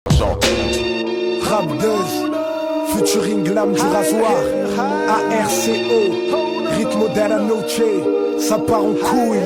Rap Buzz, featuring Glam du rasoir, ARCO, Ritmo della Noche, ça part en couille.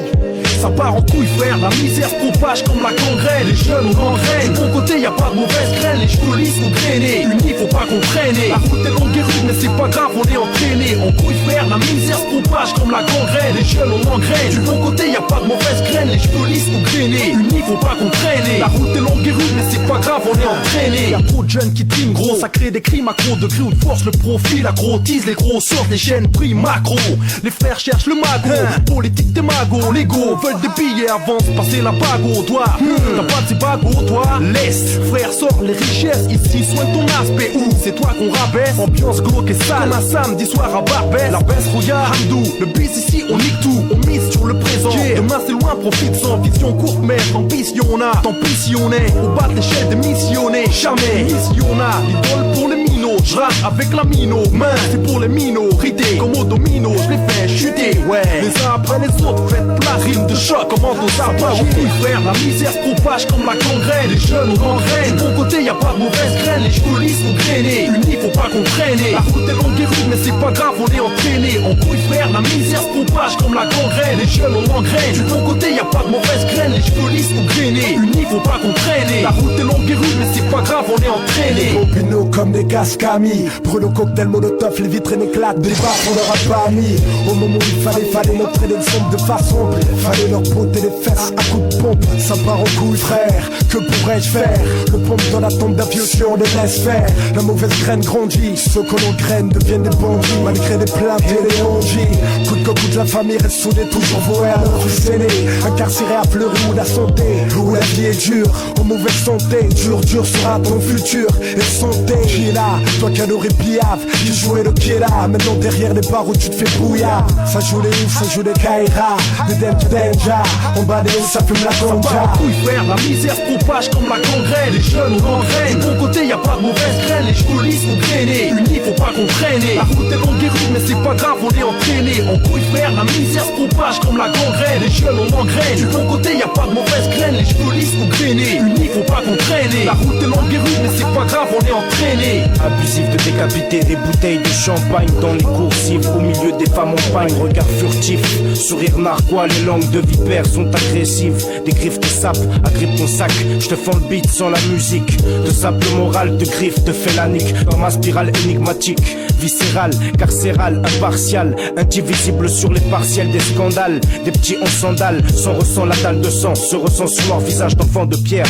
Ça part en couille frère, la misère se propage comme la gangrène. Les jeunes on engraine, de mon côté y'a pas de mauvaise graine. Les cheveux lisses ou grainés, unis faut pas qu'on traîne. La route est longue et rude mais c'est pas grave, on est entraîné. En couille frère, la misère se propage comme la gangrène. Les jeunes on engraine, de mon côté y'a pas de mauvaise graine. Les cheveux lisses ou grainés, unis faut pas qu'on traîne. La route est longue et rude mais c'est pas grave, on est entraîné. Y'a trop de jeunes qui triment gros, ça crée des crimes accro. De cri ou de force, le profil accrotise. Les gros sortent des chaînes prix macro. Les frères cherchent le magot, politique des magots. L'ego veulent des billets, avance, passer la bague au doigt. T'as pas de ces bagues toi, laisse. Frère, sort les richesses, ici soigne ton aspect. Ouh, c'est toi qu'on rabaisse. Ambiance glauque et sale, comme un samedi soir à Barbès. La baisse, regarde, Hamdou. Le bis ici, on nique tout, on mise sur le présent. Demain c'est loin, profite sans vision courte, mais ambition on a. Tant pis si on est au bas de l'échelle des missionnés. Jamais mission on a, l'idole pour les minots. J'rappe avec la mino, main c'est pour les minorités. Comme au domino, je les fais chuter. Ouais, les uns après les autres, faites place. Rime de choc, commando ça part au couille frère. La misère se propage comme la gangrène. Les jeunes on engraine, de mon côté y'a pas de mauvaise graine. Les cheveux lisses ou grainés, unis faut pas qu'on traîne. La route est longue et rude mais c'est pas grave, on est entraîné. En couille frère, la misère se propage comme la gangrène. Les jeunes on engraine, de mon côté y'a pas de mauvaise graine. Les cheveux lisses ou grainés, unis faut pas qu'on traîne. La route est longue et rude mais c'est pas grave, on est entraîné. Combino comme des cascamis, brûle au cocktail molotov, les vitrines éclatent. Des baffes on leur a pas mis. Au moment où il fallait montrer l'exemple de façon. Fallait leur botter les fesses à coups de pompe. Ça part en couille frère, que pourrais-je faire? Le pompe dans la tombe d'un vieux si on les laisse faire. La mauvaise graine grandit, ceux que l'on graine deviennent des bandits. Malgré les plaintes et les ongies, coup de coco de la famille reste soudée, toujours vouée à leur fils aîné. Incarcéré à pleurer où la santé, où la vie est dure, en mauvaise santé. Dur sera ton futur, et santé. Qui est là, toi qui l'aurais piave, qui jouait le qui est là. Maintenant derrière les barreaux tu te fais bouillard. Ça joue les ouf, ça joue les Kaira, des Danger. En bas des hauts ça fume la ganja. Ça part en couille frère, la misère se propage comme la gangrène. Les jeunes on engraine, de mon côté y'a pas de mauvaise graine. Les cheveux lisses ou grainés, unis faut pas qu'on traîne. La route est longue et rude mais c'est pas grave, on est entraîné. En couille frère, la misère se propage comme la gangrène. Les jeunes on engraine, de mon côté y'a pas de mauvaise graine. Les cheveux lisses ou grainés, unis faut pas qu'on traîne. La route est longue et rude mais c'est pas grave, on est entraîné. Abusif de décapiter des bouteilles de champagne dans les coursives. Au milieu des femmes en pagne, regard furtif, sourire narquois, les langues de vipères sont agressives. Des griffes de sape, agrippe ton sac. Je te fends le beat sans la musique. De simple morale, de griffes, de félanique. Dans ma spirale énigmatique, viscérale, carcérale, impartiale, indivisible sur les partiels des scandales. Des petits en sandales, sans ressent la dalle de sang, se ressent sur leur visage d'enfant de pierre.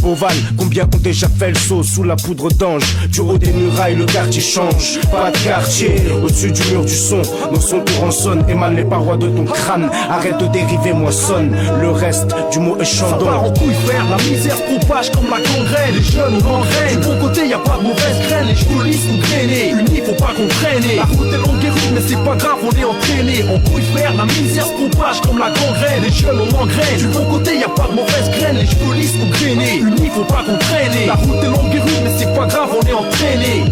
Ovale, combien ont déjà fait le saut sous la poudre d'ange? Du haut des murailles, le quartier change. Pas de quartier, au-dessus du mur du son. Dans son tour en sonne, émane les parois de ton crâne. Arrête de dériver, moissonne. Le reste du mot est Ça chandon. part en couille frère, la misère se propage comme la gangrène. Les jeunes on engraine, de mon côté y'a pas de mauvaise graine. Les cheveux lisses ou grainés, unis faut pas qu'on traîne. La route est longue et rude mais c'est pas grave, on est entraîné. En couille frère, la misère se propage comme la gangrène. Les jeunes on engraine, de mon côté y'a pas de mauvaise graine. Les cheveux lisses ou grainés, unis faut pas qu'on traîne. La route est longue et rude mais c'est pas grave, on est entraîné.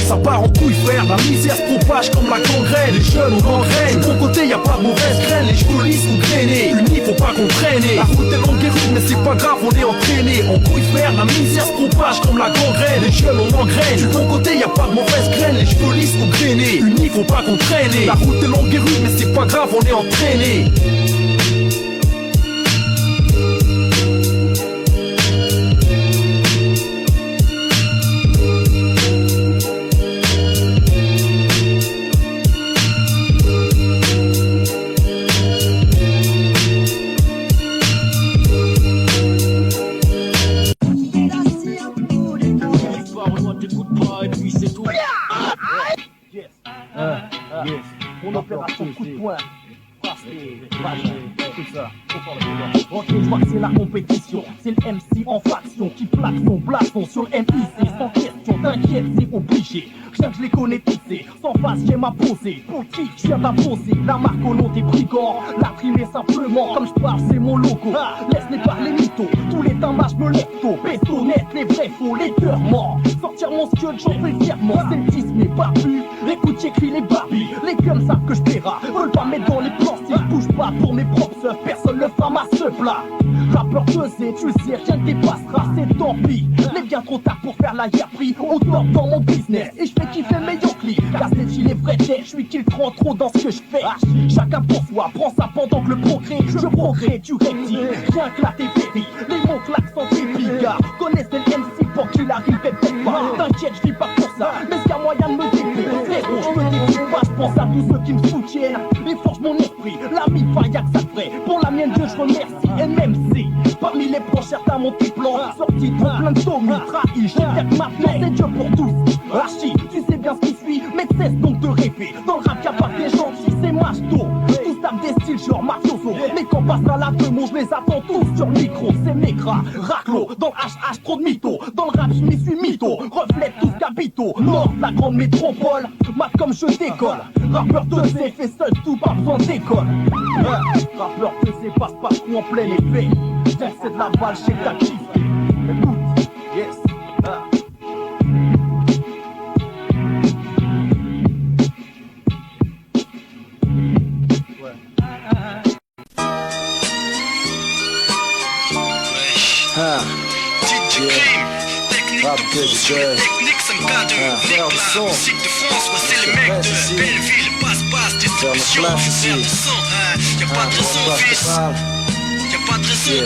Ça part en couille frère, la misère se propage comme la gangrène. Les jeunes on engraine, de mon côté y'a pas de mauvaise graine. Les cheveux lisses ou grainés, unis faut pas qu'on traîne. La route est longue et rude mais c'est pas grave, on est entraîné. En couille frère, la misère se propage comme la gangrène. Les jeunes on engraine, de mon côté y'a pas de mauvaise graine. Les cheveux lisses ou grainés, unis faut pas qu'on traîne. La route est longue et rude mais c'est pas grave, on est entraîné. Mon opération coup de poing. Ok, je vois que c'est la compétition. C'est le MC en faction qui plaque son blason sur le MIC. Sans question, t'inquiète, c'est obligé. Rien que je les connais tous, sans face, j'aime à poser. Pour qui je viens d'apposer la marque au nom des brigands. La trimer simplement, comme je parle, c'est mon logo. Laisse-les parler mythos, tous les temps je me lève tôt. Pesto net, les vrais faux, les cœurs morts. Sortir mon skate, j'en fais fièrement. C'est le 10, mais pas plus. Écoute, j'écris les Barbies. Les gums savent que je paiera. Veulent pas mettre dans les plastiques. Bouge pas pour mes propres œufs, personne le fera ma ce plat. Rappeur pesé, tu le sais, rien ne dépassera, c'est tant pis. Mais bien trop tard pour faire la pris au top dans mon business. Et je fais kiffer mes yonklis. Car c'est il est vrai, je suis qu'il prend trop dans ce que je fais. Chacun pour soi, prends ça pendant que le progrès. Je progrès, tu rectis. Rien que la TVI, les mots claquent sans dépit. Gars, connaissent les MC pour qu'il arrive et peut-être pas. T'inquiète, je vis pas pour ça, mais s'il y a moyen de me décrire. Frérot, je me décris pas, je pense à tous ceux qui me soutiennent. Et forge mon esprit, la mi-fa, y'a que ça ferait. Pour la mienne, Dieu, je remercie. MMC, parmi les proches, certains mon petit plan. Sorti trop plein de tomes, trahi, j'ai bien que maintenant, c'est Dieu pour tous. Archie, tu sais bien ce qui suit, mais cesse donc de rêver. Dans le rap, y'a pas des gentils, c'est machto. Tous tapent des styles genre mafioso. Mais quand passe à la feu, moi je les attends tous sur le micro. C'est Mekra, Raclo, dans le HH, trop de mythos. Dans le rap, je m'y suis mytho. Reflète tous capitaux, Nord, la grande métropole. Mat comme je décolle. Rappeur de C, fait seul, tout pas besoin d'école. Rappeur de C, passe pas trop en plein effet. C'est de la balle, j'ai ta kiffé. Écoute, yes. Rap good, sur les techniques, ça me cadre. Nique la musique de France, ouais, c'est les mecs de Belleville. Passe, distribution, faire du sang. Y'a pas de raison, fils. Y'a pas de raison.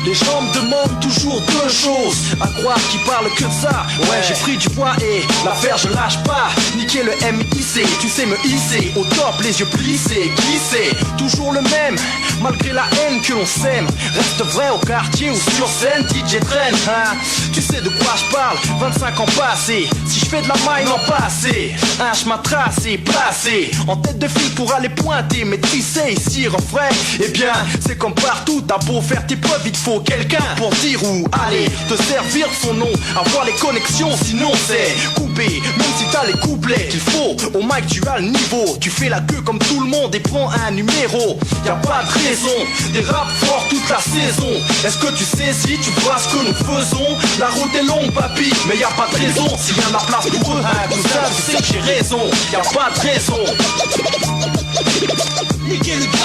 Les gens me demandent toujours deux choses. À croire qu'ils parlent que de ça. Ouais, j'ai pris du poids et l'affaire je lâche pas. Niquer le MIC, tu sais me hisser au top, les yeux plissés, glisser. Toujours le même, malgré la haine que l'on sème. Reste vrai au quartier ou sur scène, DJ traîne, hein. Tu sais de quoi je parle, 25 ans passés. Si je fais de la maille, non passé. Un chemin tracé, placé en tête de file pour aller pointer. Mais tu sais ici, refrain, eh bien c'est comme partout. T'as beau faire tes preuves, il te faut quelqu'un pour dire où aller, te servir de son nom, avoir les connexions, sinon c'est coupé. Même si t'as les couplets qu'il faut, au mic tu as le niveau. Tu fais la queue comme tout le monde et prends un numéro. Y'a pas de raison, des rap forts toute la saison. Est-ce que tu sais si tu vois ce que nous faisons? La route est longue papy, mais y'a pas de raison. S'il y a de la place pour eux, hein, cousin, tu sais que j'ai raison. Y'a pas de raison.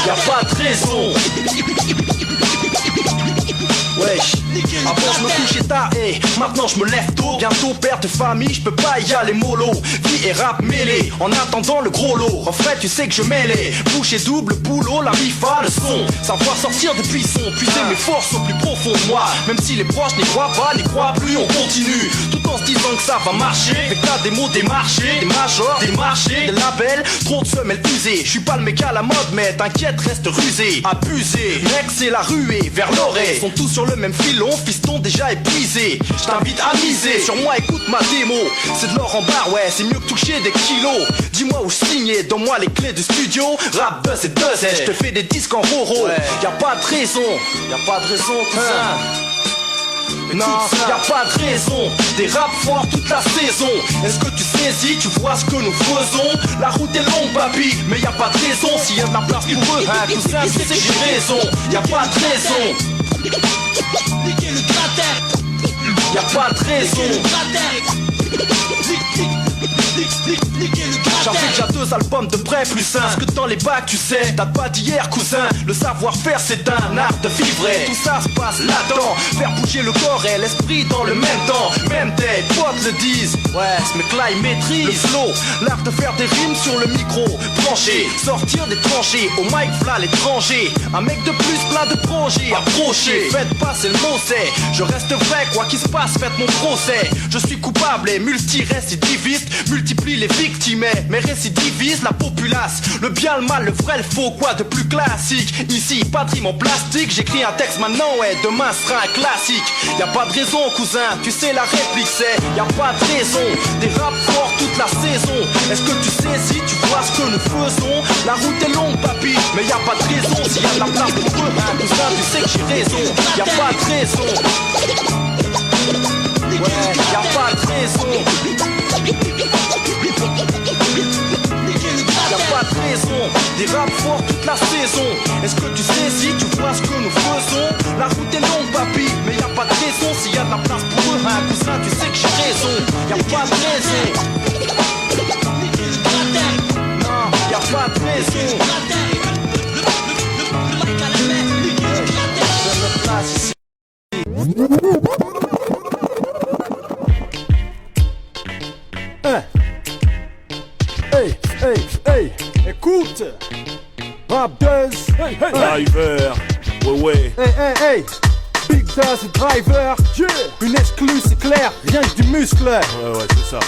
Y'a pas de raison. Wesh, avant je me couchais tard et maintenant je me lève tôt. Bientôt père de famille, je peux pas y aller mollo. Vie et rap mêlé, en attendant le gros lot. Refrain, tu sais que je mêlais. Bouche et double, boulot, la mi-fa, le son. Savoir sortir des buissons, puiser mes forces au plus profond de moi. Même si les proches n'y croient pas, n'y croient plus, on continue. Tout en se disant que ça va marcher. Avec t'as des mots, des marchés, des majors, des marchés, des labels, trop de semelles usées. Je suis pas le mec à la mode, mais t'inquiète, reste rusé. Abusé, mec c'est la ruée vers l'oreille. Sont tous sur le même filon, fiston déjà épuisé. Je t'invite à miser sur moi, écoute ma démo. C'est de l'or en barre, ouais, c'est mieux que toucher des kilos. Dis-moi où signer, donne-moi les clés du studio. Rap buzz et buzz, je te fais des disques en roro. Y'a pas de raison, y'a pas de raison, cousin. Non, y'a pas de raison, des rap forts toute la saison. Est-ce que tu sais si tu vois ce que nous faisons? La route est longue papy, mais y'a pas de raison. S'il y a de la place pour eux, hein, cousin, tu sais que j'ai raison. Y'a pas de raison. Y'a pas de raison. J'avais déjà 2 albums de près plus un. Ce que dans les bacs tu sais, date pas d'hier cousin. Le savoir-faire c'est un art de vivre. Tout ça se passe là-dedans. Faire bouger le corps et l'esprit dans le même temps. Même tes potes le disent. Ouais, ce mec-là il maîtrise le flow, l'art de faire des rimes sur le micro. Branché, sortir des tranchées. Au mic v'là l'étranger. Un mec de plus plein de projets. Approcher, faites passer le mot c'est. Je reste vrai, quoi qu'il se passe, faites mon procès. Je suis coupable et multi-récidiviste. Multiplie les victimes, mes récidives divise la populace. Le bien, le mal, le vrai, le faux, quoi de plus classique. Ici, pas de rime en plastique. J'écris un texte maintenant, ouais, demain sera un classique. Y'a pas de raison, cousin, tu sais la réplique c'est y'a pas de raison. Des rap forts toute la saison. Est-ce que tu sais si tu vois ce que nous faisons? La route est longue, papy, mais y'a pas de raison. S'il y a de la place pour eux, hein, cousin, tu sais que j'ai raison. Y'a pas de raison. Ouais, y'a pas de raison. Y'a pas de raison, des rap forts toute la saison. Est-ce que tu sais si tu vois ce que nous faisons? La route est longue, papy, mais y'a pas de raison. S'il y a de la place pour eux, hein, cousin, tu sais que j'ai raison. Y'a pas de raison. Non, y'a pas de raison. Je me place ici. Hey, hey, hey, écoute, Rap Duz, hey, hey, Driver, ouais. Hey, hey, hey, Big Duz Driver, yeah. Une exclue, c'est clair, rien que du muscle. Ouais, c'est ça.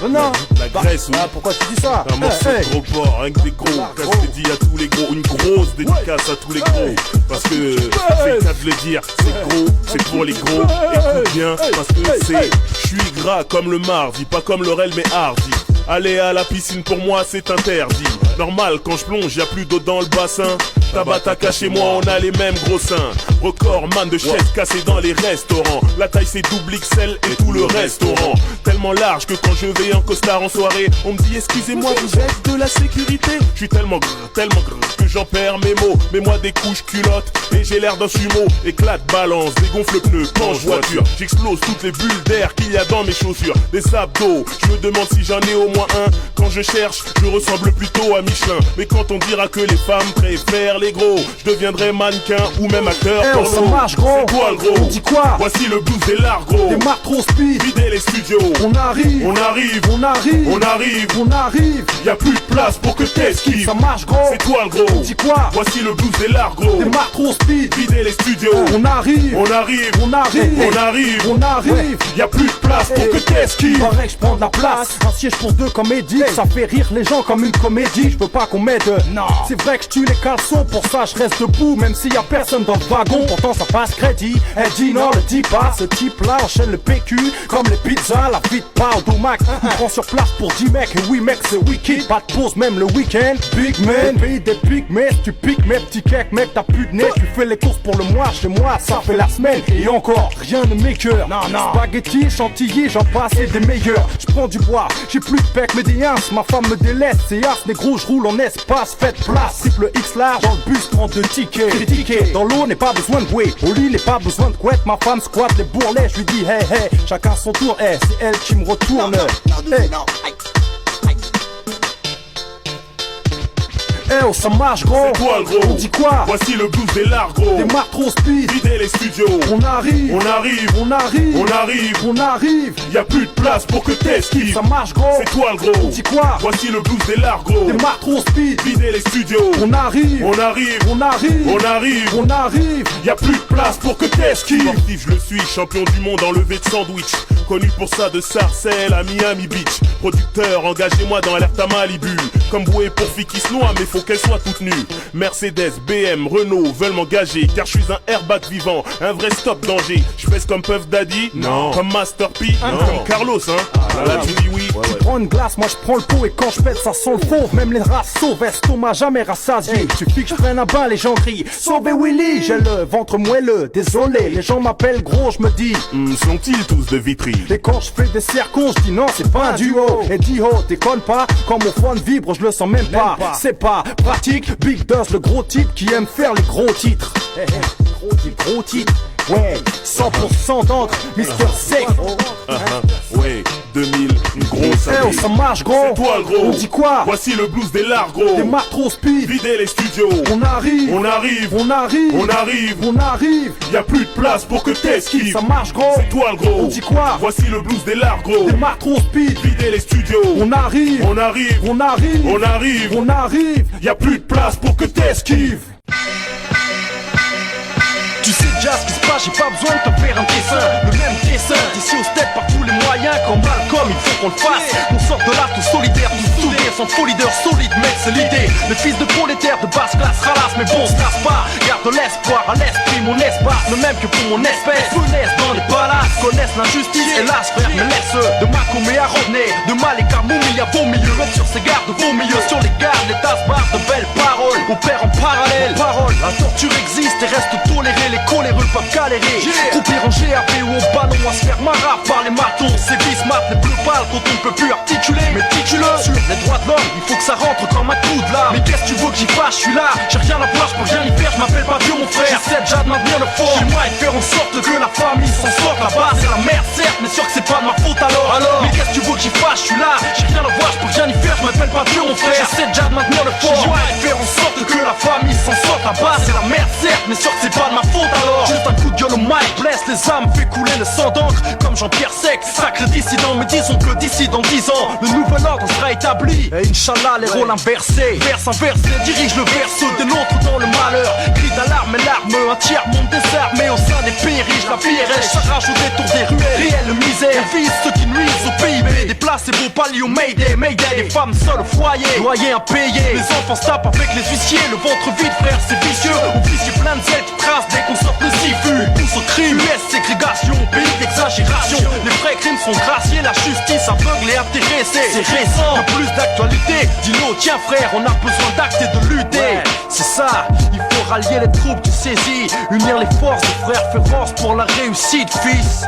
Non, La graisse, oui. pourquoi tu dis ça? Un morceau de gros porc, rien que des gros. Casse dédié à tous les gros. Une grosse dédicace à tous les gros. Parce que c'est le cas de le dire, c'est gros, c'est pour les gros. Écoute bien, parce que c'est. Je suis gras comme le mardi, pas comme Laurel mais hardy. Aller à la piscine pour moi c'est interdit. Normal quand je plonge y'a plus d'eau dans le bassin. Tabata chez moi on a les mêmes gros seins. Record man de chaises cassées dans les restaurants. La taille c'est double XL et tout le restaurant. Tellement large que quand je vais en costard en soirée, on me dit excusez-moi vous êtes de la sécurité. Je suis tellement gros que j'en perds mes mots. Mets-moi des couches culottes et j'ai l'air d'un sumo. Éclate, balance, dégonfle pneu, penche voiture. J'explose toutes les bulles d'air qu'il y a dans mes chaussures. Des abdos, je me demande si j'en ai au moins un. Quand je cherche, je ressemble plutôt à Michelin. Mais quand on dira que les femmes préfèrent les gros, je deviendrai mannequin ou même acteur porno. Ça marche gros, c'est toi le gros. On dit quoi? Voici le blues des lards gros. Démarre trop speed, Videz les studios. on arrive, On arrive, on arrive, on arrive. on arrive. Y'a plus de place pour que t'esquives. Ça marche gros, C'est toi le gros. on dit quoi? Voici le blues des lards gros. Démarre trop speed, Videz les studios. on arrive, On arrive, on arrive, on arrive. on arrive. Y'a plus de place pour que t'esquives. Pareil que je prends de la place, un siège pour deux comme Eddie. Ça fait rire les gens comme une comédie. Je veux pas qu'on m'aide. Non, c'est vrai que je tue les caleçons. Pour ça je reste debout, même s'il y a personne dans le wagon. Pourtant ça passe crédit. Elle dit non, le dit pas. Ce type là enchaîne le PQ comme les pizzas. La vie de pas au max. Il prend sur place pour 10 mecs. Et oui mec c'est wicked. Pas de pause même le week-end. Big man, pays des pygmées. Tu piques mes petits cakes, mec t'as plus de nez. Tu fais les courses pour le mois. Chez moi ça fait la semaine. Et encore rien ne m'écœure. Non, non. Spaghetti, chantilly, j'en passe et des meilleurs. Je prends du bois, j'ai plus de pec mais des ins. Ma femme me délaisse, c'est as, négro, je roule en espace. Faites place, triple X large dans le bus, 32 tickets. Critiqué, dans l'eau n'est pas besoin de bouée. Au lit n'est pas besoin de couette. Ma femme squatte les bourrelets, je lui dis hey hey. Chacun son tour, hey, c'est elle qui me retourne. Hey. Eh oh ça marche gros, C'est toi le gros. On dit quoi? Voici le blues des lards gros. Démarre trop speed, Videz les studios. on arrive, On arrive, on arrive, on arrive. on arrive. Y'a plus de place pour que t'esquives. Ça marche gros, C'est toi le on gros. dit quoi? Voici le blues des lards gros. Démarre trop speed, Videz les studios. on arrive, On arrive, on arrive, on arrive. on arrive. Y'a plus de place pour que t'esquives. Sportif, je le suis, champion du monde en levée de sandwich. Connu pour ça de Sarcelles à Miami Beach. Producteur, engagez-moi dans Alerta Malibu. Comme bouée pour filles qui se noient, mais faut qu'elles soient toutes nues. Mercedes, BM, Renault veulent m'engager. Car je suis un airbag vivant, un vrai stop danger. Je pèse comme Puff Daddy, non. Comme Master P, non. Comme Carlos, hein. Là tu dis oui. Tu prends une glace, moi je prends le pot et quand je pète ça sent le fauve. Même les races sauves, estomac jamais rassasié. Suffit que je prenne un bain, les gens crient sauvez Willy. J'ai le ventre moelleux, désolé. Les gens m'appellent gros, je me dis Sont-ils tous de Vitry? et quand je fais des circons, je dis non, c'est pas un duo. Et dis oh, déconne pas, quand mon phone vibre, je le sens même pas. C'est pas pratique, Big Duz, le gros type qui aime faire les gros titres. Gros titre. Ouais, 100% d'encre, Mister Sec. Ouais, 2000, une grosse Eh oh, année. ça marche gros. C'est toi le gros. On dit quoi? Voici le blues des lards gros. Démarre trop speed, Videz les studios. on arrive, On arrive, on arrive, on arrive. on arrive. Y'a plus de place pour que t'esquives. Ça marche gros. C'est toi le gros. On dit quoi? Voici le blues des lards gros. Démarre trop speed, Videz les studios. on arrive, On arrive, on arrive, on arrive. on arrive. Y'a plus de place pour que t'esquives. Tu sais déjà ce qui se passe, j'ai pas besoin de te faire un dessin. Le même dessin, d'ici au step par tous les moyens. Comme Malcolm, il faut qu'on le fasse. On sort de là tout solidaire, tout sourire, s'en faux leader solide, mec, c'est l'idée. Le fils de prolétaire de basse classe ralasse, mais bon, se lasse pas. Garde de l'espoir à l'esprit, mon espace, le même que pour mon espèce. Feunesse dans les palaces, connaissent l'injustice, hélas, frère, me laisse. De Macoumé à Rodney, de Malek à Moumi à vos milieux. Mettre sur ses gardes, vos milieux, sur les gardes, les tasses barres de belles paroles. Opère en parallèle, parole, la torture existe et reste tolérée. Les coléreux peuvent galérer. Croupir en GAP ou au ballon à se faire marre par les matons. Ces vis mat les bleus pâles quand on ne peut plus articuler. Mais tituleux sur les droits de l'homme, il faut que ça rentre comme un coup de là. Mais qu'est-ce que tu veux que j'y fasse, je suis là. J'ai rien à voir, je peux rien y faire, je m'appelle pas Dieu mon frère. J'essaie déjà de maintenir le fort chez moi et faire en sorte que la famille s'en sorte. La base c'est la merde certes, mais sûr que c'est pas de ma faute alors. Mais qu'est-ce que tu veux que j'y fasse, je suis là. J'ai rien à voir, je peux rien y faire, je m'appelle pas Dieu mon frère. J'essaie déjà de maintenir le fort chez moi et faire en sorte que la famille s'en sorte. La base c'est la merde certes, mais sûr que c'est pas de ma faute alors. Juste un coup de gueule au mic, blesse les âmes, fait couler le sang d'encre comme Jean-Pierre Sec. Sacré dissident, mais disons que d'ici dans 10 ans le nouvel ordre sera établi. Et Inch'Allah les rôles inversés, verse inversé, dirige le verso de l'autre dans le malheur. Cri d'alarme et larmes, un tiers monde désarmé au sein des pays riches. La PRL s'arrache au détour des ruelles, réelle misère vise ceux qui nuisent au PIB. Déplacez vos paliers au Mayday, Mayday. Les femmes seules au foyer, loyer impayé. Les enfants se tapent avec les huissiers, le ventre vide frère c'est vicieux. Officier plein de zèle qui trace dès qu'on sort le sifu. Pousse au crime, laisse ségrégation, pays d'exagération. Les vrais crimes sont graciés, la justice aveugle et intéressée. C'est récent, que plus d'actualité. Dis-le, tiens frère, on a besoin d'actes et de lutter. C'est ça, il faut rallier les troupes, tu saisis. Unir les forces de frères féroces pour la réussite, fils.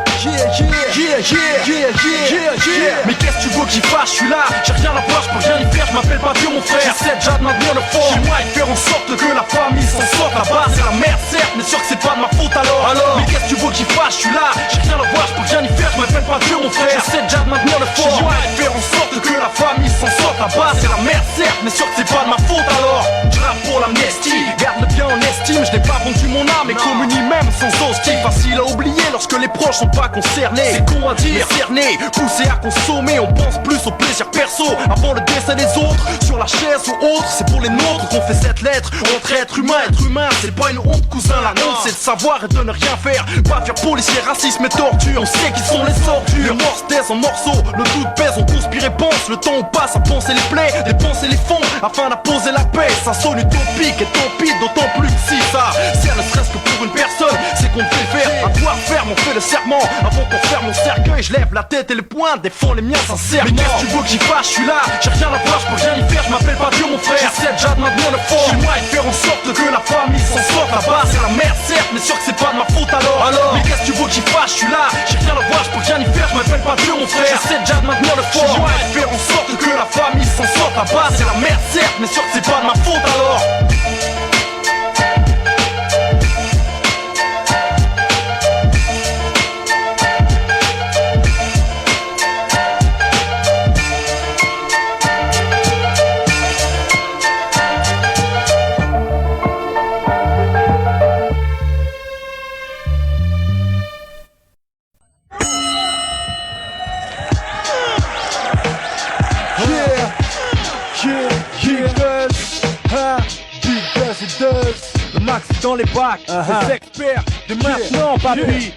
Mais qu'est-ce que tu veux que j'y fasse, je suis là. J'ai rien à voir, je peux rien y faire, je m'appelle pas Dieu mon frère. J'essaie déjà de maintenir le fort chez moi et faire en sorte que la famille s'en sorte. La base c'est la merde certes, mais sûr que c'est pas de ma faute alors. Mais qu'est-ce que tu veux que j'y fasse, je suis là. J'ai rien à voir, je peux rien y faire, je m'appelle pas Dieu mon frère. J'essaie déjà de maintenir le fort chez moi et faire en sorte que la famille s'en sorte. La base c'est la merde certes, mais sûr que c'est pas de ma faute alors. Je rappe pour l'amnestie, garde le bien en estime. Je n'ai pas vendu mon âme et communie même sans hostie. Facile à oublier lorsque les proches sont pas concernés. C'est con à dire, cerné, poussé à consommer. On pense plus au plaisir perso avant le décès des autres. Sur la chaise ou autre, c'est pour les nôtres qu'on fait cette lettre. Entre être humain, c'est pas une honte cousin. La honte c'est de savoir et de ne rien faire. Pas faire policier, racisme et torture. On sait qui sont les ordures. Les morts se taisent en morceaux, le doute pèse, on conspire et pense. Le temps passe à penser les plaies, dépenser les fonds afin d'apposer la paix. Ça sonne utopique et torpide, d'autant plus que si ça sert ne serait-ce que pour une personne, c'est qu'on fait faire. À quoi ferme, on fait le serment avant qu'on ferme mon cercueil. Je lève la tête et les poings, défends les miens sincèrement. Mais qu'est-ce que tu veux que j'y fasse, je suis là. J'ai rien à voir, je peux rien y faire, je m'appelle pas Dieu mon frère. J'essaie déjà de maintenir le fort chez moi et faire en sorte que la famille s'en sorte. La base c'est la merde certes, mais sûr que c'est pas de ma faute alors. Mais qu'est-ce que tu veux que j'y fasse, je suis là. J'ai rien à voir, je peux rien y faire, je m'appelle pas Dieu mon frère. J'essaie déjà de maintenir le fort chez moi et faire en sorte que la famille s'en sorte. La base c'est la merde certes, mais sûr que c'est pas de ma faute alors. Le max dans les bacs, les experts de maintenant, papy.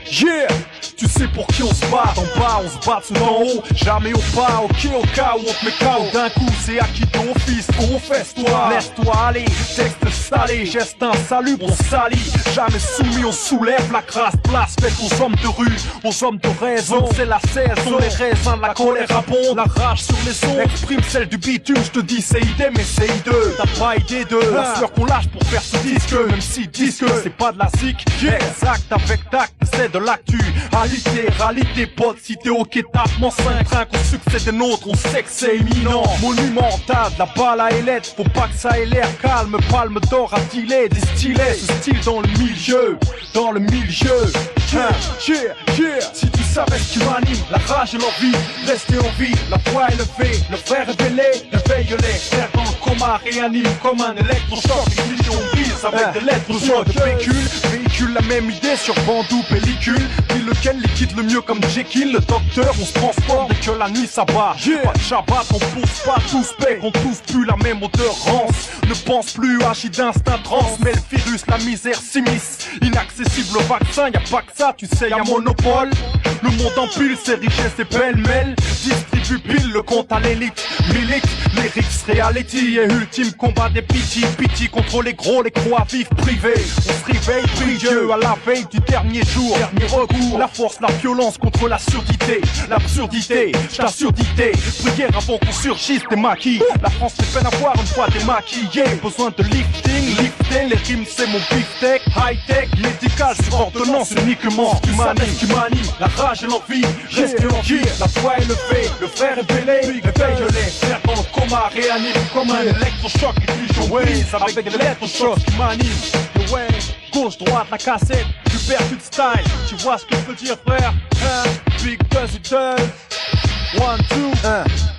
Tu sais pour qui on se bat, en bas on se bat sous en haut, jamais au pas, ok au cas où on te met KO. D'un coup c'est acquis ton fils, confesse-toi, laisse-toi aller, texte salé, geste un salut, on salit. Jamais soumis, on soulève la crasse, place faite aux hommes de rue, aux hommes de raison. C'est la saison, les raisins de la colère abondent, la rage sur les ondes exprime celle du bitume. Je te dis c'est idée mais c'est idée, t'as pas idée de la sueur qu'on lâche pour faire ce disque. Même si disque c'est pas de la zik, exact avec tact, c'est de l'actu. Réalité, pote, si t'es ok, tape-moi 5 trains qu'on succède des nôtres, on sait que c'est imminent. Monumental, la balle à ailette, faut pas que ça ait l'air calme. Palme d'or à dealer, distiller ce style dans le milieu. Si tu savais ce qui m'anime, la rage et l'envie, rester en vie, la voix élevée, le frère révélé, réveille-les, frère dans le coma, réanime comme un électrochoc, ignition brise avec des lettres sur de véhicule la même idée sur bandou, pellicule, puis lequel liquide le mieux comme Jekyll, le docteur, on se transporte dès que la nuit s'abat, pas de Shabbat, on pousse pas tous paix, qu'on tous plus la même odeur rance, ne pense plus, agit d'instinct transmet le virus, la misère s'immisce, inaccessible au vaccin, y'a pas que ça, tu sais y'a monopole, le monde empile ses richesses et pêle-mêle, distribue j'suis pile le compte à l'élite. Milite, lyrics, reality et ultime combat des pitiés. Pitié contre les gros, les croix vives privés. On se réveille, prie Dieu à la veille du dernier jour. Dernier recours, la force, la violence contre la surdité. L'absurdité, j't'assurdité. Prière avant qu'on surgisse des maquis. La France fait peine à voir une fois démaquillée. Besoin de lifting, les rimes c'est mon beefsteak. High-tech, médical sur ordonnance uniquement. Qui m'anime, la rage et l'envie. Restez en vie, la foi est levée. Le frère est bêlé, réveille-les. Frère dans le coma, réanime comme un électrochoc. Et puis je brise avec l'électrochoc qui m'anime. Ouais, gauche, droite, la cassette. Tu perds du style, tu vois ce que je veux dire frère. Big buzz it does. 1,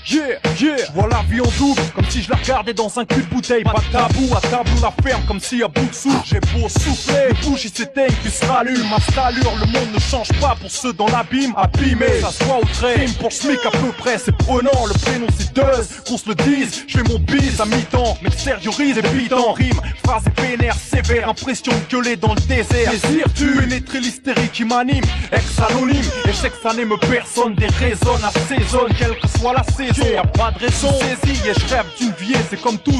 2, yeah. Vois la vie en double, comme si je la regardais dans un cul de bouteille. Pas de tabou, à table on la ferme, comme si à bout de souffle. J'ai beau souffler, les bougies s'éteignent, puis se rallument. Ma stallure, le monde ne change pas pour ceux dans l'abîme. Abîmé, ça se voit au trait. Rime pour SMIC à peu près, c'est prenant. Le prénom c'est Duz, qu'on se le dise. Je fais mon bise à mi-temps, m'extériorise et bite en rime. Phrase et vénère, sévère, impression de gueuler dans le désert. Désires-tu pénétrer l'hystérie qui m'anime? Ex-anonyme, et chaque année me personne des raisons à saison, quelle que soit la saison. Y'a pas de raison, saisie et je rêve d'une vie. C'est comme tous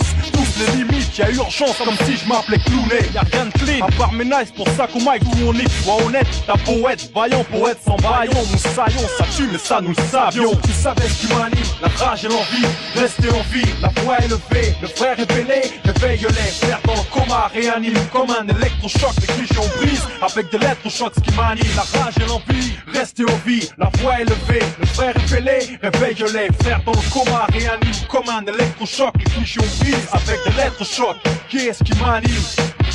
les limites. Y'a urgence comme si je m'appelais Clooney. Y'a rien de clean, à part mes nice, pour ça qu'au mic où on est. Sois honnête, t'as beau être vaillant, poète sans baillon. Nous saillons, ça tue, mais ça nous le savions. Tu savais ce qui m'anime, la rage et l'envie. Rester en vie, la voix est levée. Le frère est bêlé, réveille-les. Frère dans le coma, réanime comme un électrochoc. Les clichés on brise, avec de l'électrochoc ce qui m'anime. La rage et l'envie, rester en vie. La voix est levée, le frère est bêlé. Réveille-les, frère dans le coma, réanime comme un électrochoc. Les clichés on brise, avec de l'électrochoc. Qu'est-ce qui m'anime?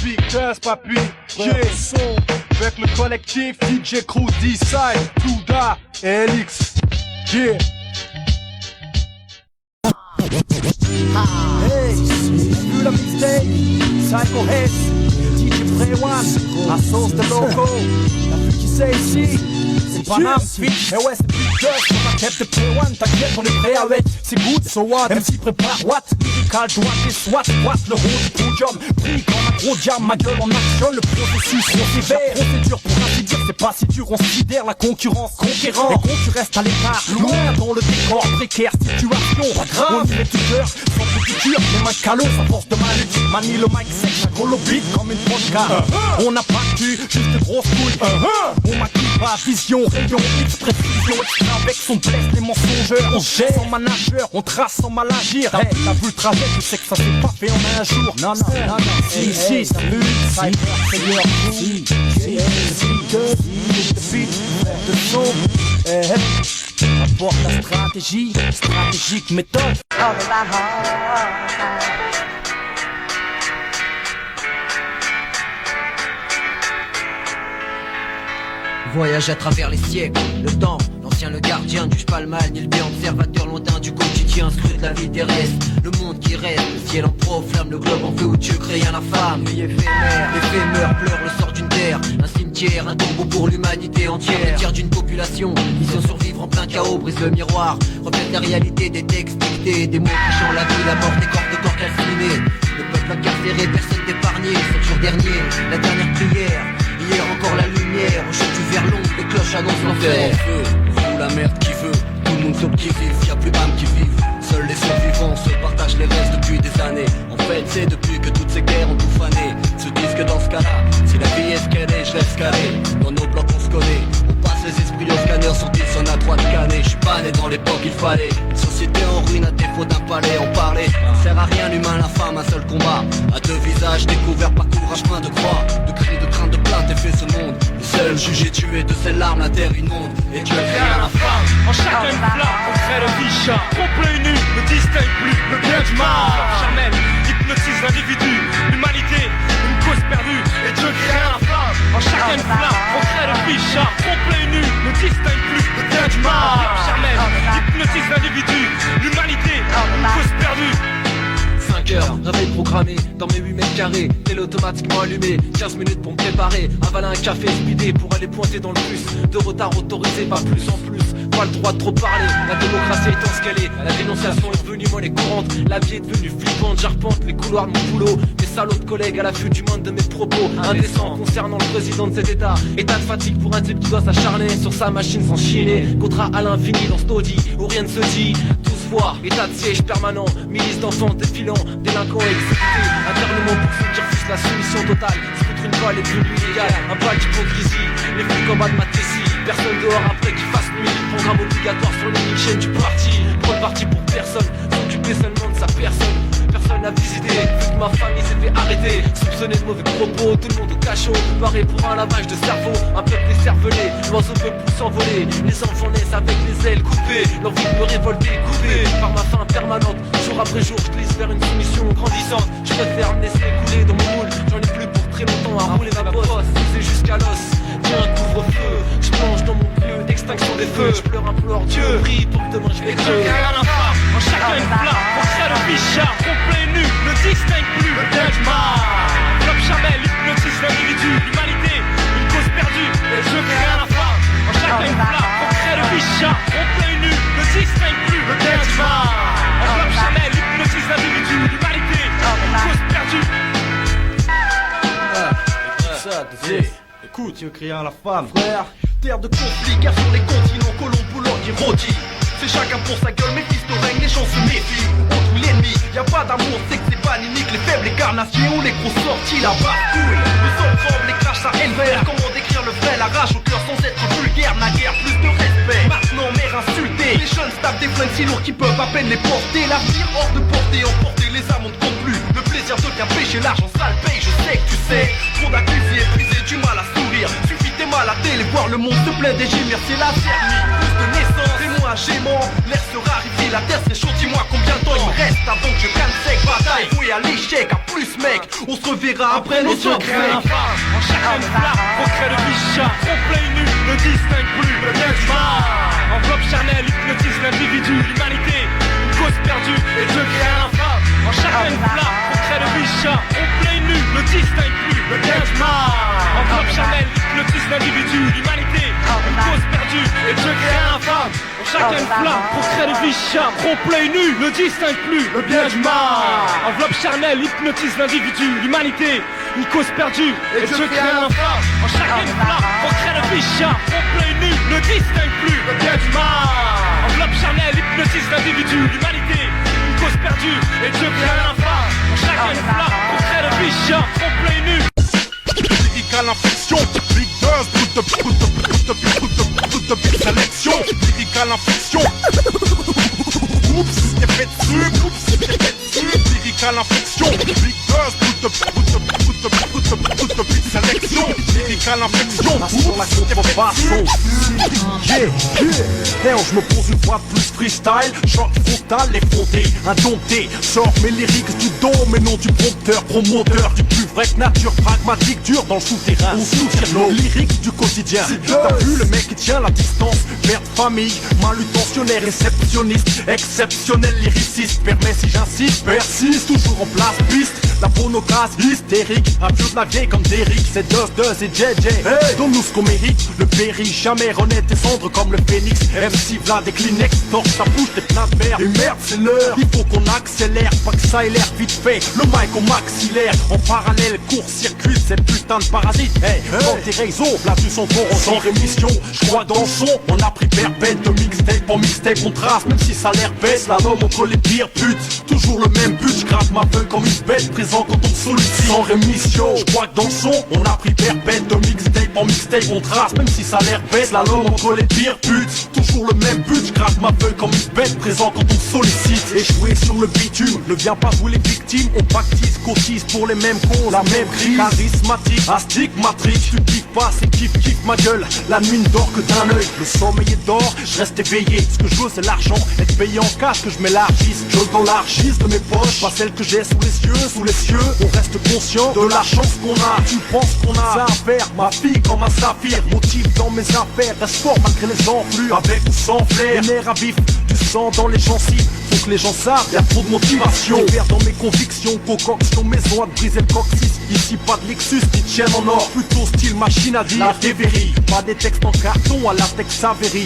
Big Duz, papi, yeah. Avec le collectif DJ Crew, D-Side, Touda et Elix, yeah. Hey, vu la mixtape, Psycho Heads, DJ Frey One, la sauce de loco. T'as vu qui c'est ici? C'est Panam, Switch, et ouais c'est Big Duz. On t'inquiète de Frey One, t'inquiète on est prêt avec. C'est good, so what? MC prépare what? Lyrical, doigt et swat, le haut du podium. Pris comme un gros diam, ma gueule en action. Le processus trop sévère, procédure pour ainsi dire. C'est pas si dur, on sidère la concurrence conquérant. Et quand tu restes à l'écart, loin dans le décor, précaire situation. Pas grave, on y met du cœur, sans préfecture, les mains calos, à force de manie. Manie le mic sec, la colo beat comme une vodka. On n'a pas de cul, juste de grosses couilles. On maquille pas, vision, rayon, X, précision. Avec son blesse, les mensongeurs. On gère sans manager, on trace sans mal agir. Hey, t'as vu le trajet, tu sais que ça s'est pas fait en un jour. Non, si, t'as vu, Cyber, Seigneur, si, le beat, le son, apporte la stratégie, stratégique méthode. Voyage à travers les siècles, le temps, l'ancien, le gardien du cheval mal, ni le bien observateur lointain du quotidien, scrute la vie terrestre, le monde qui reste, le ciel en proflamme, le globe en feu où Dieu crée un infâme, vie éphémère, éphémère, pleure le sort d'une terre, un cimetière, un tombeau pour l'humanité entière, le tiers d'une population, mission survivre en plein chaos, brise le miroir, reflète la réalité des textes dictés, des mots qui chantent la vie, la mort, des corps de corps calcinés, le peuple incarcéré, personne d'épargné, 7 jours dernier, la dernière prière. Hier encore la lumière, au chef du verlon, les cloches annoncent l'enfer. Vous la merde qui veut, tout le monde sauf qui vive, y'a plus âme qui vivent. Seuls les survivants se partagent les restes depuis des années. En fait c'est depuis que toutes ces guerres ont tout fané. Se disent que dans ce cas-là, si la vie est ce qu'elle est, je laisse caler. Dans nos blocs on se connaît, on passe les esprits au scanner sur 10, on a droit de canner. J'suis pas né dans l'époque il fallait. Une société en ruine à défaut d'un palais, en parler. Sert à rien l'humain, la femme, un seul combat. À deux visages découverts par courage, chemin de croix. De cris, de crainte, de plainte et fait ce monde. Le seul jugé tué de ses larmes, la terre inonde. Et Dieu crée à la femme. En chacun une flamme, on crée le bicha. Complet nu, ne distingue plus le bien du mal. Charnel, hypnotise l'individu. L'humanité, une cause perdue. Et Dieu crée à la flamme. En chacun une flamme, on crée le bicha. Complet nu, ne distingue plus le bien du mal. Charnel, hypnotise l'individu. L'humanité, une cause perdue. 5 heures, réveil programmé dans mes 8 mètres carrés, télé automatiquement allumé, 15 minutes pour me préparer, avaler un café speedé pour aller pointer dans le bus, de retard autorisé, pas plus en plus. pas le droit de trop parler. La démocratie étant ce qu'elle est, la dénonciation est devenue monnaie courante. La vie est devenue flippante, j'arpente les couloirs de mon boulot. Mes salauds de collègues à l'affût du monde de mes propos indécents concernant le président de cet état. État de fatigue pour un type qui doit s'acharner sur sa machine sans chiner. Contrat à l'infini dans ce taudis où rien ne se dit. État de siège permanent, milice d'enfants défilant, délinquants exécutés, internement pour ceux qui refusent la soumission totale. Se foutre une balle est plus illégale, un bal d'hypocrisie, les flics en bas de ma tessie. Personne dehors après qu'il fasse nuit, programme obligatoire sur l'unique chaîne du parti. Prendre parti pour personne, s'occuper seulement de sa personne. Personne n'a visité, vu que ma famille s'est fait arrêter. Soupçonné de mauvais propos, tout le monde au cachot. Paré pour un lavage de cerveau, un peuple décervelé. L'oiseau peut plus s'envoler, les enfants naissent avec les ailes coupées. L'envie de me révolter, coupée par ma faim permanente. Jour après jour, je glisse vers une soumission grandissante. Je préfère me laisser couler dans mon moule. J'en ai plus pour très longtemps à rouler ma bosse. C'est jusqu'à l'os, viens couvre-feu. Je plonge dans mon lieu d'extinction des feux. Je pleure, implore Dieu, prie pour que demain je vais creux. En chacun une flamme, on crée le bichard, complet nu, ne distingue plus le benchmark. Enveloppe jamais, l'hypnotise l'individu, l'humanité, une cause perdue, et je crée la femme. En chacun une flamme, on crée le bichard, complet nu, ne distingue plus le benchmark. Enveloppe jamais, l'hypnotise l'individu, l'humanité, une cause perdue. Écoute, tu veux crier à la femme, Frère, terre de conflit, car sur les continents, colons, boulons qui rôtit. C'est chacun pour sa gueule, mais fils de règne, les gens se méfient. On trouve l'ennemi, y'a pas d'amour, c'est que c'est pas l'inique. Les faibles, les carnassiers, les gros sortis, la barbouille. Le sang tremble, les crashs, ça élevère. Comment décrire le vrai, la rage au cœur sans être vulgaire. Naguère, plus de respect. Maintenant, mère insultée. Les jeunes se tapent des flingues si lourds qui peuvent à peine les porter. L'avenir hors de portée, emporter, les âmes on ne compte plus. Le plaisir devient péché, l'argent sale paye, je sais que tu sais. Trop d'accusés, épuisés, du mal à sourire. Suffit t'es mal à télé, voir le monde se plaît des gémir, c'est la thermie. Plus de naissance, et moi gémant. L'air se raréfie, la terre c'est chaud, dis-moi combien de temps il me reste avant que je prenne sec. Bataille, vouée à l'échec, à plus mec. On se reverra après nos secrets. En chacun une flamme, on crée le bichard, complet nu, ne distingue plus le benchmark. Enveloppe charnelle, hypnotise l'individu, l'humanité, une cause perdue, et je crée un femme. En chacun une flamme, on crée le bichard, complet nu, ne distingue plus le benchmark. Enveloppe charnelle, hypnotise l'individu, l'humanité, une cause perdue, et je crée un femme. En chacun une flamme, on crée le bichard, complet nu, ne distingue plus le benchmark. Enveloppe charnelle, hypnotise l'individu, l'humanité, une cause perdue, et je crée un femme. En chacun une flamme, on crée le bichard, complet nu, ne distingue plus le benchmark. Enveloppe charnelle, hypnotise l'individu, l'humanité, une cause perdue, et je crée un femme. En chacun une flamme, on crée le bichard, complet nu. Lyrical infection, big buzz, put the big sélection. Lyrical infection. Oups, j'ai fait dessus, lyrical infection, big buzz, put the big sélection. Lyrical infection. sur la contrefaçon. Je me pose une fois de plus freestyle, choc frontal, effronté, indompté. Sors mes lyrics du don, mais non du prompteur, promoteur du plus vrai que nature, pragmatique, dur dans le souterrain. On soutient nos lyrics du quotidien. T'as vu le mec qui tient la distance, mère de famille, manutentionnaire, réceptionniste, exceptionnel lyriciste. Permet si j'insiste, persiste, toujours en place, piste. La phonocrase hystérique, un vieux de la vieille comme Derrick. C'est Duz et JJ, hey, donne-nous ce qu'on mérite. Le péri jamais renaît des cendres comme le phénix. MC Vlad et Kleenex, torche ta bouche, t'es plein de merde. Et merde c'est l'heure, il faut qu'on accélère, pas que ça ait l'air vite fait. Le mic au maxillaire, en parallèle, court-circuit, ces putains de parasites. Hey, quand tes réseaux, la vue sont forts sans rémission. J'crois dans le son, on a pris perpète de mixtape en mixtape, on trace, même si ça a l'air bête. La homme entre les pires putes, toujours le même but. J'gratte ma feuille comme une bête, présent quand on sollicite sans rémission. J'crois que dans le son, on a pris perpète de mixtape en mixtape, on trace, même si ça a l'air bête. La homme entre les pires putes, toujours le même but. J'gratte ma feuille comme une bête, présent quand on sollicite. Échoué sur le bitume, ne viens pas jouer les victimes. On pactise, cotise pour les mêmes causes, la même crise. Charismatique, astigmatique, tu kiffes pas, c'est kiff ma gueule. La nuit ne dort que d'un œil, le sommeil est d'or, je reste éveillé. Ce que je veux c'est l'argent, être payé en cash, que je m'élargisse. Je dans l'argise de mes poches, pas celle que j'ai sous les cieux. On reste conscient de la chance qu'on a. Tu penses qu'on a ça à faire, ma fille comme un saphir. Motive dans mes affaires, reste fort malgré les enflures. Avec ou sans flair, les nerfs à vif, du sang dans les gencives. Faut que les gens savent, y'a trop de motivation. Vert dans mes convictions, concoction, maison à te briser le coccyx. Ici pas de Lexus, ni de chaîne en or. Plutôt style machine à dire, la dévérie. Pas des textes en carton à latex Avery.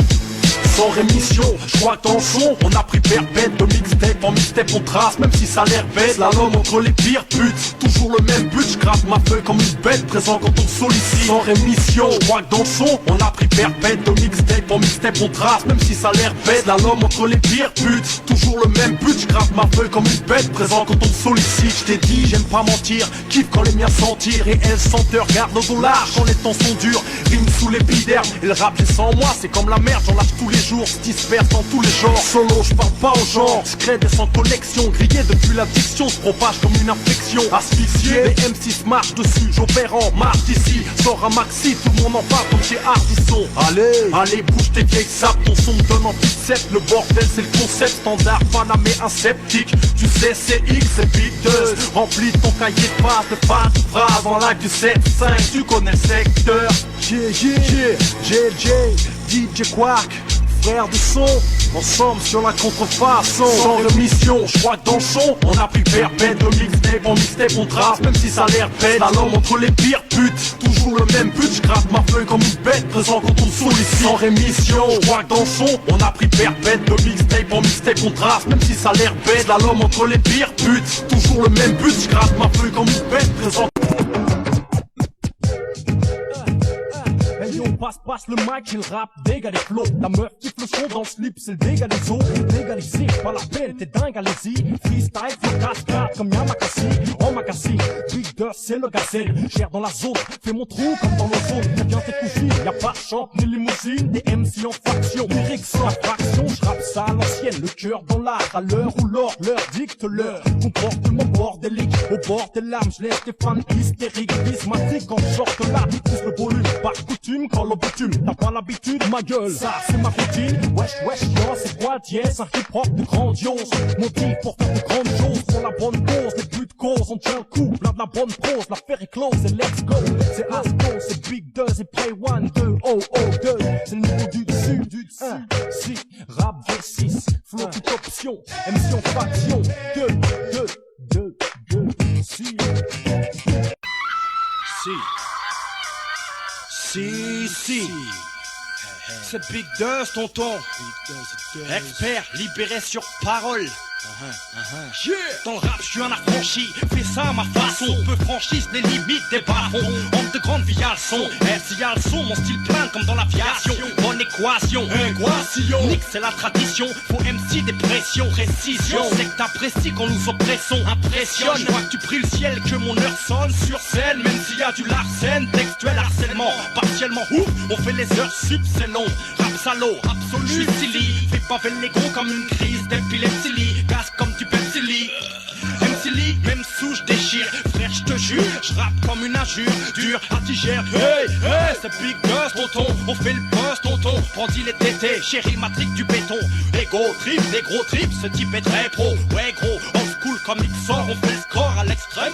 sans rémission. Je crois que dans le son, on a pris perpète. De mixtape en mixtape on trace, même si ça a l'air bête. La l'homme entre les pires putes, toujours le même but. Je gratte ma feuille comme une bête, présent quand on sollicite. Sans rémission, je crois que dans le son, on a pris perpète. De mixtape en mixtape on trace, même si ça a l'air bête. La l'homme entre les pires putes, toujours le même but. Je gratte ma feuille comme une bête, présent quand on sollicite. Je t'ai dit, j'aime pas mentir, kiffe quand les miens sentir. Et elle senteur, garde au large quand les temps sont durs. Rime sous l'épiderme, et le rap j'ai sans moi, c'est comme la merde, j'en lâche tous les jours, se disperse dans tous les genres. Solo, je parle pas aux gens, discret et sans connexion, grillé depuis l'addiction, se propage comme une infection. Asphyxié, les M6 marchent dessus, j'opère en marche d'ici. Sors un maxi, tout le monde en parle comme chez Ardisson. Allez, bouge tes vieilles sapes, ton son me donne en pixette. Le bordel c'est le concept, standard, panamé, aseptique. Tu sais c'est X, c'est Big 2. Remplis ton cahier de passe, de phrases en lac du 7-5, tu connais le secteur. JJ, DJ Quark, frère de son, ensemble sur la contrefaçon. Sans rémission, je crois que dans le son, on a pris perpète. De mixtape en mixtape on trace, même si ça a l'air bête. La langue entre les pires putes, toujours le même but. Je gratte ma feuille comme une bête, présent quand on sollicite. Sans rémission, je crois que dans le son, on a pris perpète. De mixtape en mixtape on trace, même si ça a l'air bête. La langue entre les pires putes, toujours le même but. Je gratte ma feuille comme une bête, présent. Passe le mic et le rap, dégâts les flots. La meuf kiffe le son dans le slip, c'est le dégât des os. Légalisé, pas la peine, t'es dingue, allez-y. Freestyle, flow cascade comme Yamakasi. En Makassi, Big Dust, c'est le gazelle. Cher dans la zone, fais mon trou comme dans l'ozone. T'as bien tes cousines, y'a pas de chante ni limousine. Des MC en faction, lyrics sans attraction. J'rappe ça à l'ancienne, le cœur dans l'art. À l'heure où l'or leur dicte l'heure. Comportement bordélique, au bord des lames. J'laisse tes fans hystériques, prismatiques quand je sorte là. Pousse le volume, par coutume quand l'obitume. T'as pas l'habitude, ma gueule, ça c'est ma routine. Wesh, yo, c'est quoi le dièse? Un hip-hop de grandiose. Motif pour faire de grandes choses. Pour la bonne cause, les buts de cause. On tient le coup, plein de la bonne prose. L'affaire est close et let's go. C'est Asco, c'est Big 2, c'est Play 1, 2, oh, 2. C'est le niveau du dessus, 1, 6, rap V6. Flow toute option, MC en faction. 2, 6. Si, c'est Big Dust, tonton. Expert, libéré sur parole. Dans le rap, je suis un affranchi. Fais ça à ma façon. Peu franchisse les limites des bas-fonds. Homme de grande vie à le son. S'il y a le son, mon style plein comme dans l'aviation. Bonne équation. Nick, c'est la tradition. Faut MC des pressions. Précision. C'est que t'apprécies quand nous oppressons. Impressionne. Je vois que tu pries le ciel, que mon heure sonne sur scène. Même s'il y a du larcène, textuel harcèlement. Partiellement ouf, on fait les heures sup, c'est long. Rap salaud, absolu. Je suis silly. Fais pas vénégo comme une crise d'épilepsie. Gaz comme du Pepsi. MC Lee, même sous je déchire. Frère, je te jure, je rappe comme une injure. Dur à digérer. Hey, c'est Big Dust, tonton. On fait le buzz, tonton. Brandit les tétés, chérie matrique du béton. Ego trip, des gros trips, ce type est très pro. Ouais, gros, old school comme Xor. On fait le score à l'extrême.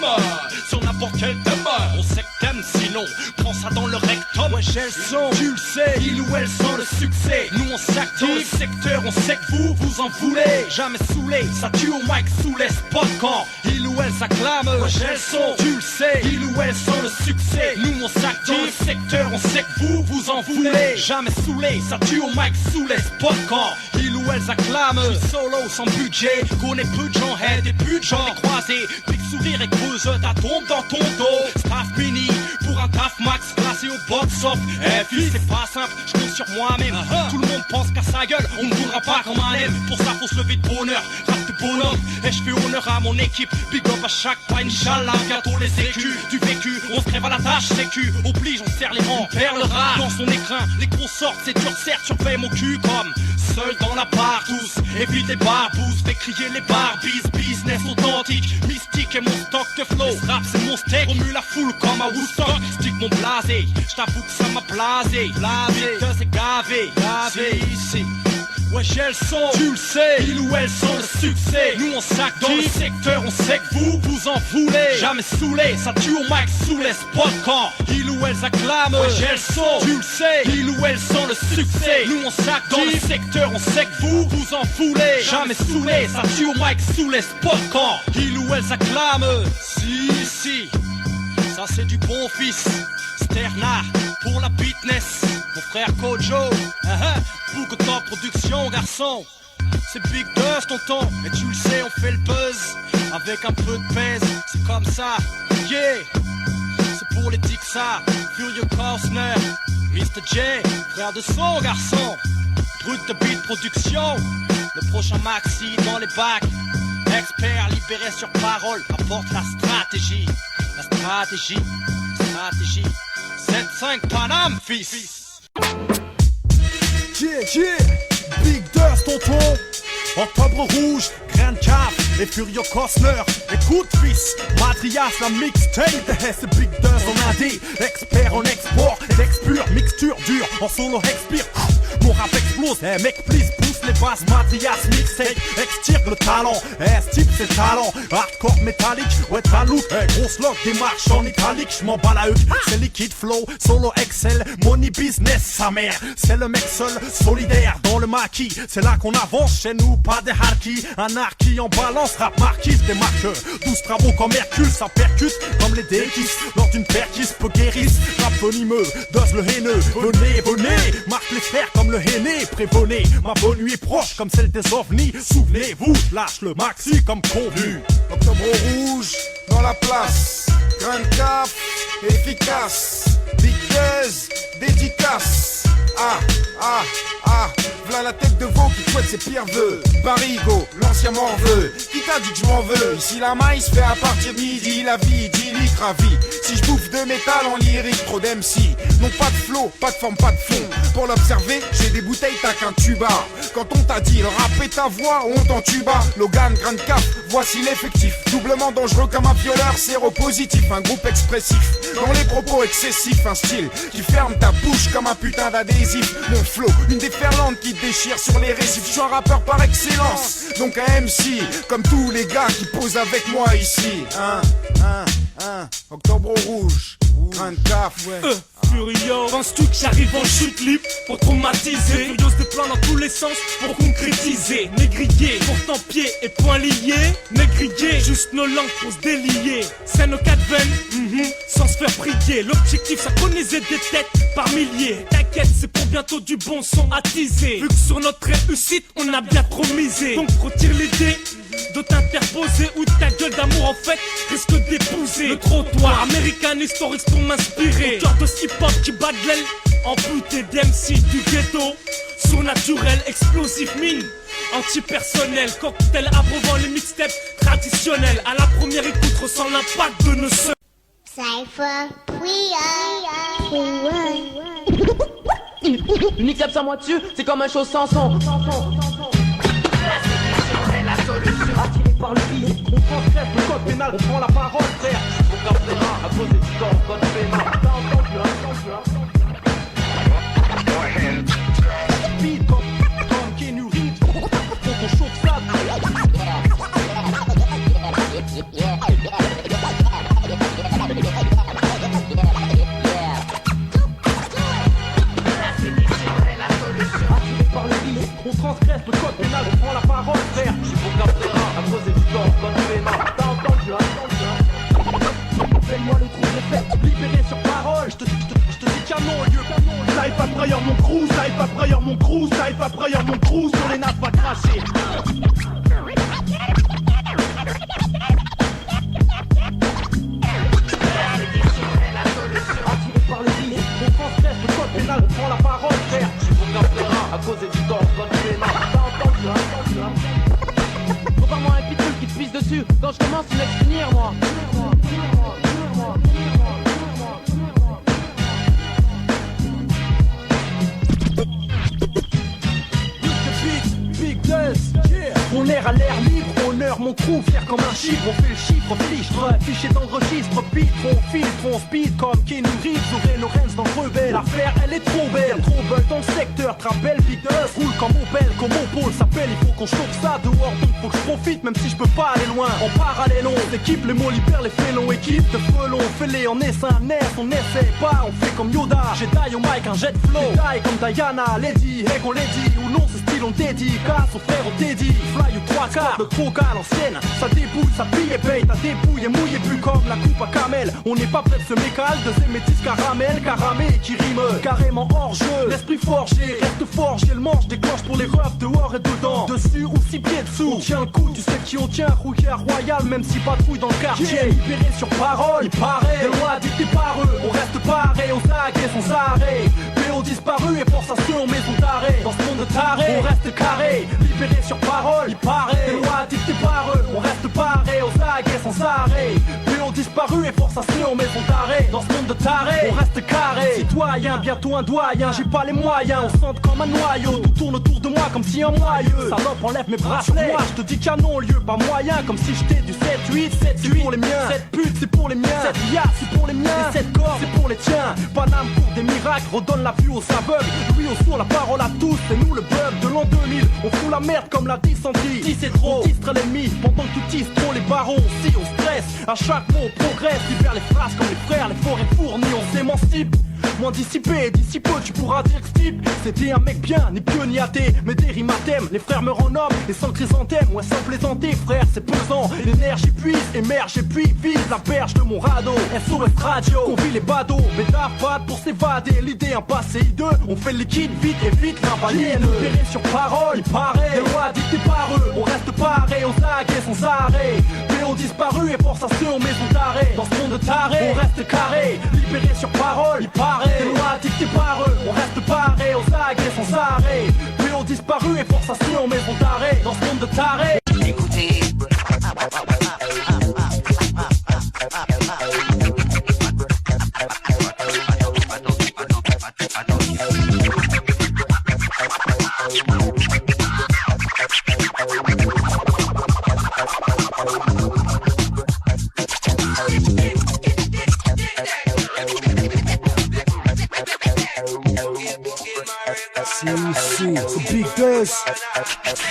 Sur n'importe quel thème, on sait que t'aimes, sinon prends ça dans le rectum. Ouais, j'ai le son, tu le sais. Il ou elle sent le succès. Nous on s'active dans le secteur, on sait que vous en voulez. Jamais saoulé, ça tue au mic sous les spots quand il ou elle s'acclame. Ouais, j'ai le son, tu le sais. Il ou elle sent le succès. Nous on s'active dans le secteur, on sait que vous en voulez. Jamais saoulé, ça tue au mic sous les spots quand il ou elle s'acclame. Je suis solo sans budget, connais peu de gens, des plus de gens croisés. Pique sourire et creuse ta tombe dans ton dos. Staff mini pour un taf max classé au box-off. Fils, c'est pas simple, je compte sur moi-même. Tout le monde pense qu'à sa gueule, on ne mourra pas comme un M. Pour ça faut se lever de bonheur, rap de bonhomme. Et je fais honneur à mon équipe, big up à chaque pas, Inch'Allah. Bientôt les écus, du vécu, on se crève à la tâche, sécu. Oblige, on serre les rangs, perle rare. Dans son écrin, les gros sortent, c'est dur, certes, surveille mon cul comme seul dans la part, tous. Évite les barbouzes, fais crier les barbies. Business authentique, mystique et mon stock de flow. Rap c'est mon steak, remue la foule comme à Woodstock. Stick mon blasé, j't'avoue que ça m'a blasé. Blasé, c'est gavé, gavé. Si. Ouais, j'ai le son, tu le sais. Il ou elle sent le succès. Nous on s'active dans le secteur, on sait que vous en voulez. Jamais saoulé, ça tue au max sous les spots quand il ou elle s'acclame. Ouais, j'ai le son, tu le sais. Il ou elle sent le succès. Nous on s'active dans le secteur, on sait que vous en voulez. Jamais saoulé, ça tue au max sous les spots quand il ou elle s'acclame. Si, ça c'est du bon fils. Sterna pour la business. mon frère Kojo. Bougotan Production, garçon. C'est Big Dust, tonton. Et tu le sais, on fait le buzz avec un peu de pèse. C'est comme ça, yeah. C'est pour les Tixa, Furieux Costner, Mr. J, frère de son, garçon. Brut de beat production. Le prochain maxi dans les bacs. Expert libéré sur parole. Apporte la stratégie. La stratégie. 7-5 Paname, fils. Yeah, Big Dust, tonton. Octobre rouge, Grand Cap et Furieux Costner. Écoute fils, Matrias la mixtape. C'est Big Dust en indé, expert en export. Texte pur, mixture dure, en solo expire. Mon rap explose, mec please pousse les basses. Matrias mixtape, extirpe le talent. Type c'est le talent, hardcore métallique. Ouais ta look, grosse lock, démarche en italique. J'm'en bats la huc, c'est liquide flow. Solo Excel, money business sa mère. C'est le mec seul, solidaire dans le maquis. C'est là qu'on avance chez nous, pas des harkis. Anarchie en balance, rap marquise, des marqueurs. 12 travaux comme Hercule, ça percute comme les déquisses. Lors d'une perquise, peu guérisse. Rap venimeux, dose le haineux. Venez, marque les frères comme le henné. Prévenez, ma bonne nuit est proche comme celle des ovnis. Souvenez-vous, lâche le maxi comme convenu. Octobre rouge, dans la place. Grand Cap, efficace. Big Buzz, dédicace. V'là la tête de veau qui souhaite ses pires vœux. Barigo, l'ancien morveux. Qui t'a dit que je m'en veux? Ici la maille se fait à partir de midi. La vie idyllique, ravie. Si je bouffe de métal en lyrique, trop d'MC. Non pas de flow, pas de forme, pas de fond. Pour l'observer, j'ai des bouteilles, t'as qu'un tuba. Quand on t'a dit le rap est ta voix, on t'entuba. Logan, Grand Cap, voici l'effectif. Doublement dangereux comme un violeur, séropositif. Un groupe expressif, dans les propos excessifs. Un style qui ferme ta bouche comme un putain d'adhésif. Mon flow, une déferlante qui déchire sur les récifs. Je suis un rappeur par excellence, donc un MC. Comme tous les gars qui posent avec moi ici. Octobre rouge, Grand Cap, ouais. Furieux, penses-tu que j'arrive en chute libre pour traumatiser? Furieuse de plans dans tous les sens pour concrétiser. Négrier, pourtant pieds et poings liés. Négrier, juste nos langues pour se délier. C'est nos quatre veines, sans se faire prier. L'objectif, synchroniser des têtes par milliers. T'inquiète, c'est pour bientôt du bon son attisé. Vu que sur notre réussite, on a bien trop misé. Donc retire les dés de t'interposer ou ta gueule d'amour en fait risque d'épouser le trottoir. American Historics pour m'inspirer. Au cœur de ce hip-hop qui bat de l'aile, amputé d'MC du ghetto. Surnaturel, explosif, mine antipersonnel, cocktail abreuvant les mixtapes traditionnels. À la première écoute, ressent l'impact de nos sœurs. Cypher, Une mixtape sans moi dessus, c'est comme un chose sans son. La solution. Attiré par le billet, on transgresse le code pénal, on prend la parole, frère. Au carcéral, à cause du temps, code pénal. T'as entendu, Speed comme Keanu Reeves, faut qu'on chauffe ça. Attiré par le billet, on transgresse le code pénal, on prend la parole, frère. À cause du temps, code pénal. T'as entendu, fais-moi le trou de fait, libéré sur parole. Je te dis qu'un non lieu. Live pas brailleur mon crew, live pas brailleur mon crew, live pas brailleur mon crew, sur les nappes va cracher. Attiré par le billet, on transgresse le code pénal, on prend la parole, frère. À cause du temps, code pénal. T'as entendu, Faut pas moi un pitbull qui te pisse dessus quand je commence à m'expunir moi. Big Dust, on erre à l'air libre, honneur mon crew, fier comme un chiffre, on fait le chiffre, fiche, fiché dans le registre, beat, on filtre, on speed comme Keanu Reeves, ou Lorenz dans Rebelle, l'affaire elle est trop belle dans le secteur, trappelle Big Dust, roule comme Opel, comme mon pôle s'appelle, il faut qu'on chauffe ça dehors, donc faut que je profite, même si je peux pas aller loin, en parallèle on équipe, les mots libèrent les félons, équipe de felons, fêlés en essaim, on n'essaie pas, on fait comme Yoda, Jedi au mic, un jet flow, détail comme Diana, Lady, hey qu'on l'a dit, ou non c'est style style on dédicace au frère au Teddy. Fly ou 3 quarts, le coca à l'ancienne. Ça déboule, ça pille et paye, ta dépouille est mouillée plus comme la coupe à camel. On n'est pas près de se mécal, deuxième métis caramel, caramé qui rime carrément hors jeu. L'esprit forgé, reste forgé, le manche déclenche pour les refs dehors et dedans. Dessus ou 6 pieds dessous, on tient le coup, tu sais qui on tient, rouillard royal, même si patrouille dans le quartier. Libéré sur parole, il paraît, des lois dictées par eux, on reste paré, aux aguets sans arrêt. PO disparu et force à ceux en maison d'arrêt. Dans ce monde taré, on reste carré, libéré sur parole, il paraît, des lois dictées par eux, on reste paré, aux aguets sans arrêt. PO disparu et force à ceux en maison d'arrêt. Dans ce monde de taré, on reste carré. Citoyen, bientôt un doyen, j'ai pas les moyens, on sente comme un noyau. Tout tourne autour de moi comme si un moyeu. Salope, enlève mes bracelets, moi je te dis qu'il y a non-lieu, pas moyen, comme si j'étais du 7-8, 7 c'est pour les miens, 7 putes c'est pour les miens, 7 liasses c'est pour les miens, et 7 corps c'est pour les tiens. Paname pour des miracles, redonne la vue aux aveugles. Lui au sourd, la parole à tous, c'est nous le bug de l'an 2000. On fout la merde comme la dysenterie, si c'est trop, on distre l'ennemi. Pendant que tu tisses trop les barons, si on stresse, à chaque mot on progresse. Libère les phrases comme les frères, les forêts fournies, on s'émancipe. Moins dissipé, d'ici peu tu pourras dire que ce type c'était un mec bien, ni pieux ni athée, mais des rimes à thème. Les frères me renomment, et sans chrysanthème, ouais sans plaisanter frère c'est pesant. L'énergie puise, émerge et puis vise la perche de mon radeau. SOS Radio, on vit les badauds, mais t'as pas pour s'évader. L'idée un passé hideux, on fait le liquide vite et vite l'imbalien. Libéré sur parole, il paraît, des lois dictées par eux, on reste paré, aux aguets sans arrêt. PO disparu et force à ceux en maison d'arrêt. Dans ce monde taré, on reste carré, libéré sur parole, il paraît. Des lois dictées par eux, on reste paré, aux aguets sans arrêt. PO disparu et force à ceux en maison d'arrêt. Dans ce monde de taré. Écoutez. C'est Big Duz.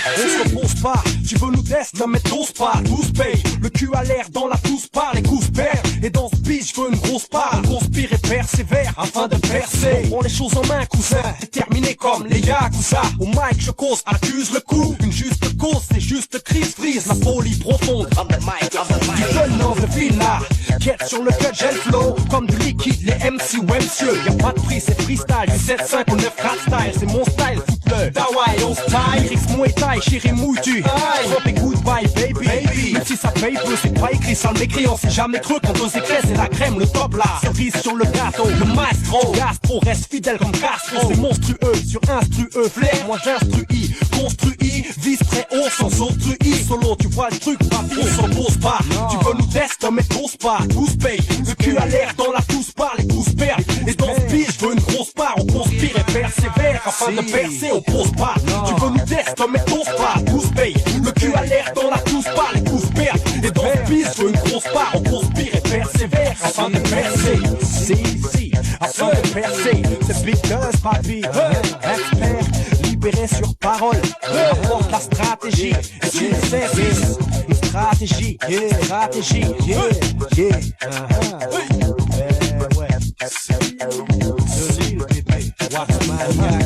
On se repose pas, tu veux nous tester, mais t'oses pas, tous paye. Le cul à l'air dans la pousse part, les coups se perdent. Et dans ce beat, je veux une grosse part. On conspire et persévère afin de percer. On prend les choses en main, cousin, déterminé comme les Yakuza. Au mic, je cause, accuse le coup. Une juste cause, c'est juste crise, frise la folie profonde. Tu donnes le villa, quête sur le cut, j'ai le flow. Comme du liquide, les MC ou MCE. Y'a pas de prix, c'est freestyle. Du 7-5 au 9-4 style, c'est mon style. Foute-le, Dawai, on style. Rix, Muay Thai, chéri, mouille-tu. Drop et goodbye, baby. Même si ça paye peu, c'est pas écrit, ça le m'écrit. On s'est jamais cru quand on s'écrit, c'est la crème, le top là. Cerise sur le gâteau, le maestro. Gastro, reste fidèle comme Castro. C'est monstrueux, sur instrueux, flair. Moi j'instruis, construis, vise très haut sans autrui. Solo, tu vois le truc, papi, on s'en pose pas. Tu veux nous tester, mais t'oses pas. Tous paye, le cul à l'air dans la pousse part, les pouces perdent. Et dans ce pitch, je veux une grosse part. On conspire et persévère afin de percer, on pose pas. Tu veux nous tester, mais t'oses pas. Tous paye, le cul à l'air dans la pousse part, les pouces perdent. Et dans ce pitch, je veux une grosse part. On conspire et persévère afin de percer. Si, afin de percer. C'est Big Duz, papi. Expert, libéré sur parole. Apporte la stratégie. Et tu le sais, c'est une stratégie. Stratégie, ouais. Seal, bébé. Watch my